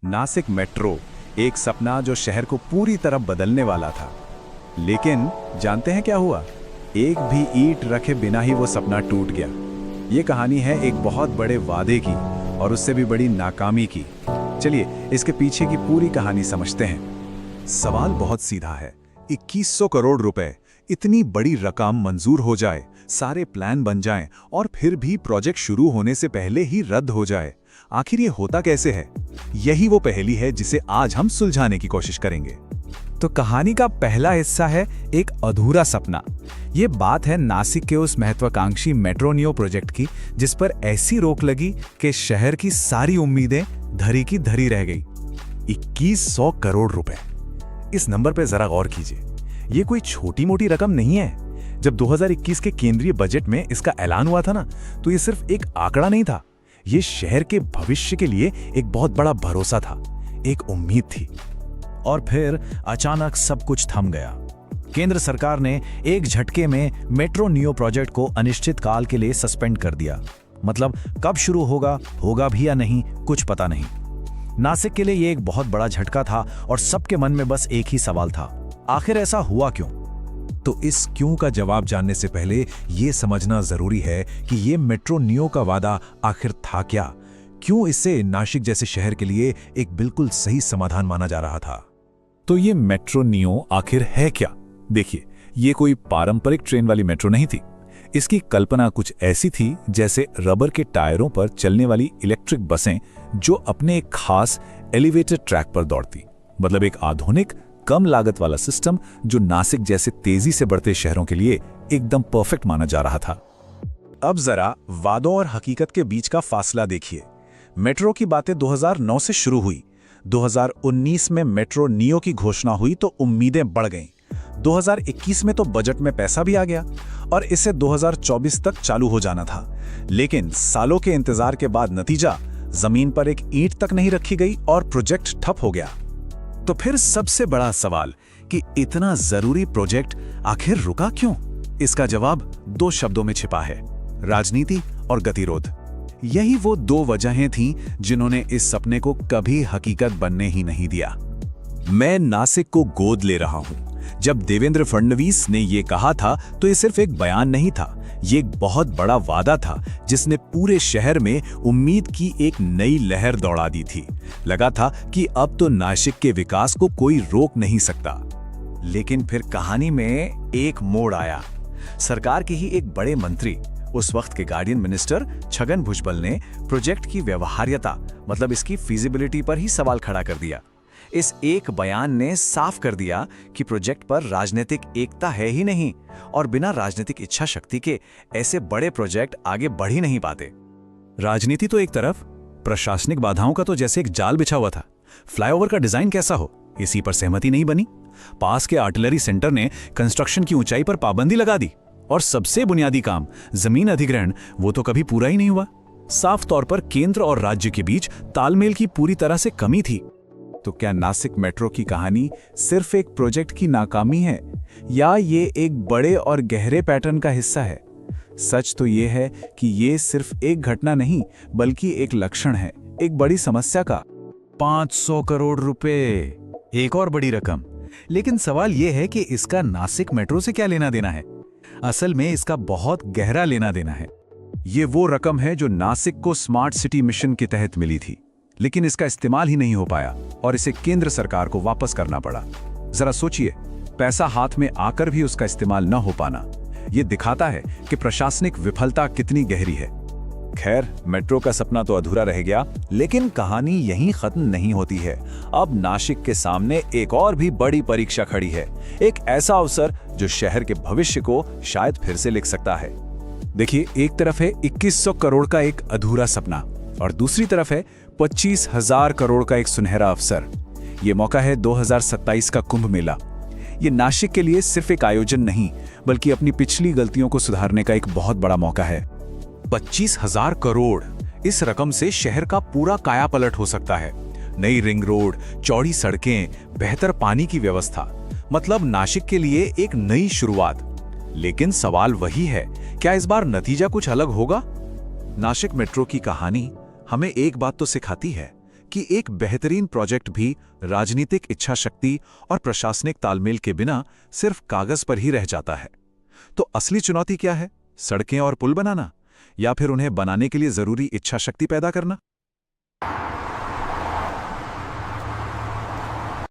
Nashik metro, एक सपना जो शहर को पूरी तरह बदलने वाला था। लेकिन जानते हैं क्या हुआ? एक भी ईंट रखे बिना ही वो सपना टूट गया। ये कहानी है एक बहुत बड़े वादे की और उससे भी बड़ी नाकामी की। चलिए इसके पीछे की पूरी कहानी समझते हैं। सवाल बहुत सीधा है। 2100 करोड़ रुपए, इतनी बड़ी रकम मंजूर हो जाए, सारे प्लान बन जाएं और फिर भी प्रोजेक्ट शुरू होने से पहले ही रद्द हो जाए। आखिर ये होता कैसे है? यही वो पहेली है जिसे आज हम सुलझाने की कोशिश करेंगे। तो कहानी का पहला हिस्सा है एक अधूरा सपना। ये बात है नासिक के उस महत्वाकांक्षी मेट्रो नियो प्रोजेक्ट की, जिस पर ऐसी रोक लगी कि शहर की सारी उम्मीदें धरी की धरी रह गई। 2100 करोड़ रुपए, इस नंबर पे जरा गौर कीजिए। ये कोई छोटी मोटी रकम नहीं है। जब 2021 के केंद्रीय बजट में इसका ऐलान हुआ था ना, तो ये सिर्फ एक आंकड़ा नहीं था। ये शहर के भविष्य के लिए एक बहुत बड़ा भरोसा था, एक उम्मीद थी। और फिर अचानक सब कुछ थम गया। केंद्र सरकार ने एक झटके में मेट्रो नियो प्रोजेक्ट को अनिश्चित काल के लिए सस्पेंड कर दिया। मतलब कब शुरू होगा भी या नहीं, कुछ पता नहीं। नासिक के लिए ये एक बहुत बड़ा झटका था और सबके मन में बस एक ही सवाल था, आखिर ऐसा हुआ क्यों? तो इस क्यों का जवाब जानने से पहले ये समझना जरूरी है कि ये मेट्रो नियो का वादा आखिर था क्या? क्यों इससे नासिक जैसे शहर के लिए एक बिल्कुल सही समाधान माना जा रहा था? तो ये मेट्रो नियो आखिर है क्या? देखिए, ये कोई पारंपरिक ट्रेन वाली मेट्रो नहीं थी। इसकी कल्पना कुछ ऐसी थी जैसे रबर के टायरों पर चलने वाली इलेक्ट्रिक बसें जो अपने एक खास एलिवेटेड ट्रैक पर दौड़ती। मतलब एक आधुनिक कम लागत वाला सिस्टम जो नासिक जैसे तेजी से बढ़ते शहरों के लिए एकदम परफेक्ट माना जा रहा था। अब जरा वादों और हकीकत के बीच का फासला देखिए। मेट्रो की बातें 2009 से शुरू हुई। 2019 में मेट्रो नियो की घोषणा हुई तो उम्मीदें बढ़ गईं। 2021 में तो बजट में पैसा भी आ गया और इसे 2024 तक चालू हो जाना था। लेकिन सालों के इंतजार के बाद नतीजा, जमीन पर एक ईंट तक नहीं रखी गई और प्रोजेक्ट ठप हो गया। तो फिर सबसे बड़ा सवाल कि इतना जरूरी प्रोजेक्ट आखिर रुका क्यों? इसका जवाब 2 शब्दों में छिपा है, राजनीति और गतिरोध। यही वो 2 वजहें थीं जिन्होंने इस सपने को कभी हकीकत बनने ही नहीं दिया। मैं नासिक को गोद ले रहा हूं। जब देवेंद्र फडणवीस ने यह कहा था तो ये सिर्फ एक बयान नहीं था, ये एक बहुत बड़ा वादा था जिसने पूरे शहर में उम्मीद की एक नई लहर दौड़ा दी थी। लगा था कि अब तो नासिक के विकास को कोई रोक नहीं सकता। लेकिन फिर कहानी में एक मोड़ आया। सरकार के ही एक बड़े मंत्री, उस वक्त के गार्डियन मिनिस्टर छगन भुजबल ने प्रोजेक्ट की व्यवहार्यता, मतलब इसकी फीजिबिलिटी पर ही सवाल खड़ा कर दिया। इस एक बयान ने साफ कर दिया कि प्रोजेक्ट पर राजनीतिक एकता है ही नहीं और बिना राजनीतिक इच्छा शक्ति के ऐसे बड़े प्रोजेक्ट आगे बढ़ ही नहीं पाते। राजनीति तो एक तरफ, प्रशासनिक बाधाओं का तो जैसे एक जाल बिछा हुआ था। फ्लाईओवर का डिजाइन कैसा हो, इसी पर सहमति नहीं बनी। पास के आर्टिलरी सेंटर ने कंस्ट्रक्शन की ऊंचाई पर पाबंदी लगा दी और सबसे बुनियादी काम, जमीन अधिग्रहण, वो तो कभी पूरा ही नहीं हुआ। साफ तौर पर केंद्र और राज्य के बीच तालमेल की पूरी तरह से कमी थी। तो क्या नासिक मेट्रो की कहानी सिर्फ एक प्रोजेक्ट की नाकामी है या ये एक बड़े और गहरे पैटर्न का हिस्सा है? सच तो ये है कि ये सिर्फ एक घटना नहीं बल्कि एक लक्षण है, एक बड़ी समस्या का। 500 करोड़ रुपए, एक और बड़ी रकम। लेकिन सवाल ये है कि इसका नासिक मेट्रो से क्या लेना देना है? असल में इसका बहुत गहरा लेना देना है। ये वो रकम है जो नासिक को स्मार्ट सिटी मिशन के तहत मिली थी, लेकिन इसका इस्तेमाल ही नहीं हो पाया और इसे केंद्र सरकार को वापस करना पड़ा। जरा सोचिए, पैसा हाथ में आकर भी उसका इस्तेमाल न हो पाना, यह दिखाता है कि प्रशासनिक विफलता कितनी गहरी है। खैर, मेट्रो का सपना तो अधूरा रह गया, लेकिन कहानी यहीं खत्म नहीं होती है। अब नासिक के सामने एक और भी बड़ी परीक्षा खड़ी है, एक ऐसा अवसर जो शहर के भविष्य को शायद फिर से लिख सकता है। देखिए, एक तरफ है 2100 करोड़ का एक अधूरा सपना और दूसरी तरफ है 25,000 करोड़ का एक सुनहरा अवसर। ये मौका है 2027 का कुंभ मेला। ये नासिक के लिए सिर्फ एक आयोजन नहीं बल्कि अपनी पिछली गलतियों को सुधारने का एक बहुत बड़ा मौका है। 25,000 करोड़, इस रकम से शहर का पूरा कायापलट हो सकता है। नई रिंग रोड, चौड़ी सड़कें, बेहतर पानी की व्यवस्था, मतलब नासिक के लिए एक नई शुरुआत। लेकिन सवाल वही है, क्या इस बार नतीजा कुछ अलग होगा? नासिक मेट्रो की कहानी हमें एक बात तो सिखाती है कि एक बेहतरीन प्रोजेक्ट भी राजनीतिक इच्छा शक्ति और प्रशासनिक तालमेल के बिना सिर्फ कागज पर ही रह जाता है। तो असली चुनौती क्या है? सड़कें और पुल बनाना, या फिर उन्हें बनाने के लिए जरूरी इच्छा शक्ति पैदा करना?